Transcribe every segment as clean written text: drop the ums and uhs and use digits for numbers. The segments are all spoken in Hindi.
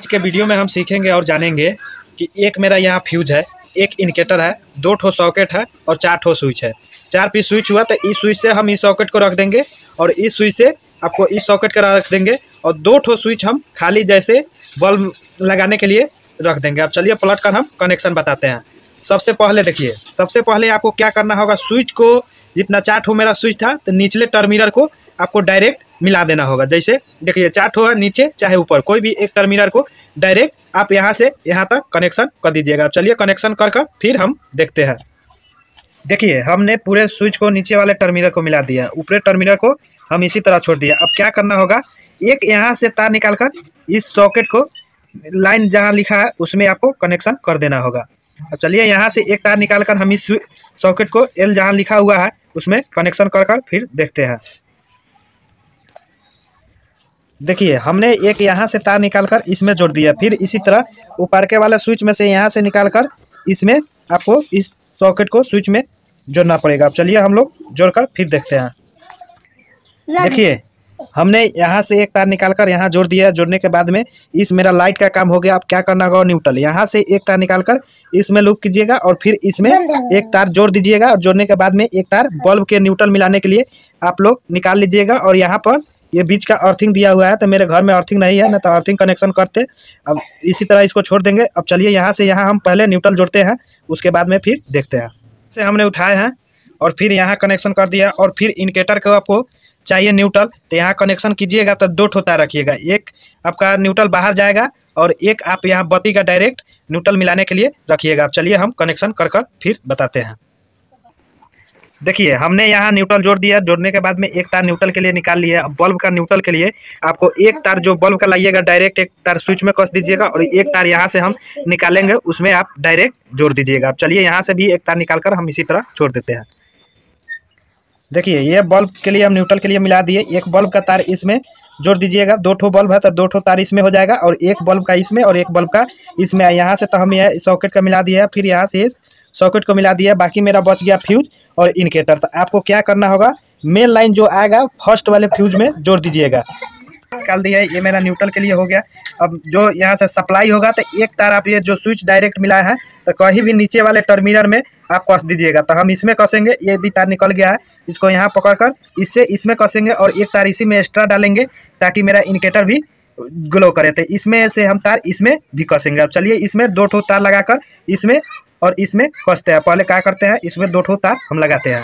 आज के वीडियो में हम सीखेंगे और जानेंगे कि एक मेरा यहाँ फ्यूज है, एक इंडिकेटर है, 2 ठो सॉकेट है और 4 ठो स्विच है। 4 पीस स्विच हुआ तो इस स्विच से हम इस सॉकेट को रख देंगे और इस स्विच से आपको इस सॉकेट का रख देंगे और 2 ठो स्विच हम खाली जैसे बल्ब लगाने के लिए रख देंगे। अब चलिए पलट कर हम कनेक्शन बताते हैं। सबसे पहले देखिए, सबसे पहले आपको क्या करना होगा, स्विच को जितना 4 ठो मेरा स्विच था तो निचले टर्मिनल को आपको डायरेक्ट मिला देना होगा। जैसे देखिए 4 ठो है, नीचे चाहे ऊपर कोई भी एक टर्मिनल को डायरेक्ट आप यहाँ से यहाँ तक कनेक्शन कर दीजिएगा। चलिए कनेक्शन कर फिर हम देखते हैं। देखिए हमने पूरे स्विच को नीचे वाले टर्मिनल को मिला दिया, ऊपरी टर्मिनल को हम इसी तरह छोड़ दिया। अब क्या करना होगा, एक यहाँ से तार निकालकर इस सॉकेट को लाइन जहाँ लिखा है उसमें आपको कनेक्शन कर देना होगा। अब चलिए यहाँ से एक तार निकालकर हम इस सॉकेट को एल जहाँ लिखा हुआ है उसमें कनेक्शन कर फिर देखते हैं। देखिए हमने एक यहाँ से तार निकालकर इसमें जोड़ दिया, फिर इसी तरह ऊपर के वाले स्विच में से यहाँ से निकालकर इसमें आपको इस सॉकेट को स्विच में जोड़ना पड़ेगा। अब चलिए हम लोग जोड़कर फिर देखते हैं। देखिए हमने यहाँ से एक तार निकालकर यहाँ जोड़ दिया, जोड़ने के बाद में इस मेरा लाइट का काम हो गया। अब क्या करना होगा, न्यूट्रल यहाँ से एक तार निकालकर इसमें लूप कीजिएगा और फिर इसमें एक तार जोड़ दीजिएगा और जोड़ने के बाद में एक तार बल्ब के न्यूट्रल मिलाने के लिए आप लोग निकाल लीजिएगा। और यहाँ पर ये बीच का अर्थिंग दिया हुआ है, तो मेरे घर में अर्थिंग नहीं है ना, तो अर्थिंग कनेक्शन करते। अब इसी तरह इसको छोड़ देंगे। अब चलिए यहाँ से यहाँ हम पहले न्यूट्रल जोड़ते हैं, उसके बाद में फिर देखते हैं। से हमने उठाए हैं और फिर यहाँ कनेक्शन कर दिया और फिर इंडिकेटर को आपको चाहिए न्यूट्रल, तो यहाँ कनेक्शन कीजिएगा तो 2 ठो तार रखिएगा। एक आपका न्यूट्रल बाहर जाएगा और एक आप यहाँ बत्ती का डायरेक्ट न्यूट्रल मिलाने के लिए रखिएगा। अब चलिए हम कनेक्शन कर फिर बताते हैं। देखिए हमने यहाँ न्यूट्रल जोड़ दिया, जोड़ने के बाद में एक तार न्यूट्रल के लिए निकाल लिया। अब बल्ब का न्यूट्रल के लिए आपको एक तार जो बल्ब का लाइएगा डायरेक्ट एक तार स्विच में कस दीजिएगा और एक तार यहाँ से हम निकालेंगे उसमें आप डायरेक्ट जोड़ दीजिएगा। अब चलिए यहाँ से भी एक तार निकालकर हम इसी तरह छोड़ देते हैं। देखिए ये बल्ब के लिए हम न्यूट्रल के लिए मिला दिए, एक बल्ब का तार इसमें जोड़ दीजिएगा। 2 ठो बल्ब है तो 2 ठो तार इसमें हो जाएगा और एक बल्ब का इसमें और एक बल्ब का इसमें। यहाँ से तो हम यह सॉकेट का मिला दिया, फिर यहाँ से इस सॉकेट को मिला दिया। बाकी मेरा बच गया फ्यूज और इंडिकेटर। तो आपको क्या करना होगा, मेन लाइन जो आएगा फर्स्ट वाले फ्यूज में जोड़ दीजिएगा। निकाल दिया, ये मेरा न्यूट्रल के लिए हो गया। अब जो यहाँ से सप्लाई होगा तो एक तार आप ये जो स्विच डायरेक्ट मिलाया है तो कहीं भी नीचे वाले टर्मिनल में आप कस दीजिएगा। तो हम इसमें कसेंगे, ये भी तार निकल गया है, इसको यहाँ पकड़कर इससे इसमें कसेंगे और एक तार इसी में एक्स्ट्रा डालेंगे ताकि मेरा इंडिकेटर भी ग्लो करे। तो इसमें से हम तार इसमें भी कसेंगे। अब चलिए इसमें 2 ठो तार लगाकर इसमें और इसमें कसते हैं। पहले क्या करते हैं, इसमें 2 ठो तार हम लगाते हैं।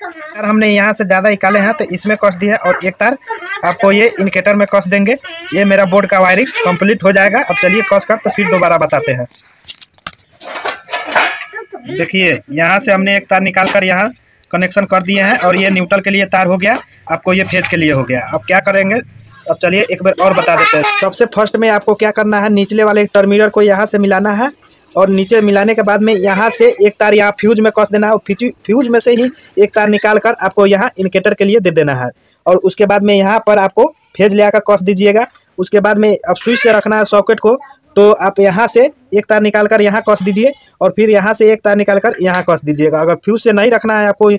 तार हमने यहाँ से ज़्यादा निकाले हैं तो इसमें कस दिया और एक तार आपको ये इंडिकेटर में कस देंगे। ये मेरा बोर्ड का वायरिंग कंप्लीट हो जाएगा। अब चलिए कस कर तो फिर दोबारा बताते हैं। देखिए यहाँ से हमने एक तार निकाल कर यहाँ कनेक्शन कर दिए हैं और ये न्यूट्रल के लिए तार हो गया, आपको ये फेज के लिए हो गया। अब क्या करेंगे, अब चलिए एक बार और बता देते हैं। सबसे फर्स्ट में आपको क्या करना है, निचले वाले टर्मिनल को यहाँ से मिलाना है और नीचे मिलाने के बाद में यहाँ से एक तार यहाँ फ्यूज में कस देना है और फ्यूज में से ही एक तार निकाल कर आपको यहाँ इंडिकेटर के लिए दे देना है। और उसके बाद में यहाँ पर आपको फेज ले आकर कस दीजिएगा। उसके बाद में अब स्विच से रखना है सॉकेट को, तो आप यहाँ से एक तार निकाल कर यहाँ कस दीजिए और फिर यहाँ से एक तार निकाल कर यहाँ कस दीजिएगा। अगर फ्यूज से नहीं रखना है आपको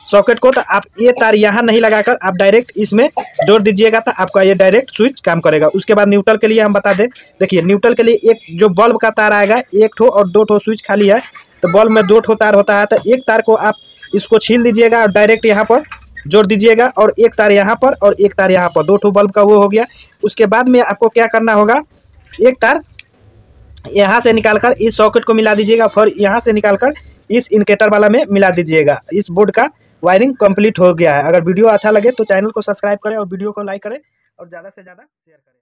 सॉकेट को तो आप ये तार यहाँ नहीं लगाकर आप डायरेक्ट इसमें जोड़ दीजिएगा, तो आपका ये डायरेक्ट स्विच काम करेगा। उसके बाद न्यूट्रल के लिए हम बता दें। देखिए न्यूट्रल के लिए एक जो बल्ब का तार आएगा, 1 ठो और 2 ठो स्विच खाली है, तो बल्ब में 2 ठो तार होता है। तो एक तार को आप इसको छील दीजिएगा और डायरेक्ट यहाँ पर जोड़ दीजिएगा और एक तार यहाँ पर और एक तार यहाँ पर, 2 ठो बल्ब का वो हो गया। उसके बाद में आपको क्या करना होगा, एक तार यहाँ से निकालकर इस सॉकेट को मिला दीजिएगा, फिर यहाँ से निकालकर इस इंडिकेटर वाला में मिला दीजिएगा। इस बोर्ड का वायरिंग कंप्लीट हो गया है। अगर वीडियो अच्छा लगे तो चैनल को सब्सक्राइब करें और वीडियो को लाइक करें और ज़्यादा से ज़्यादा शेयर करें।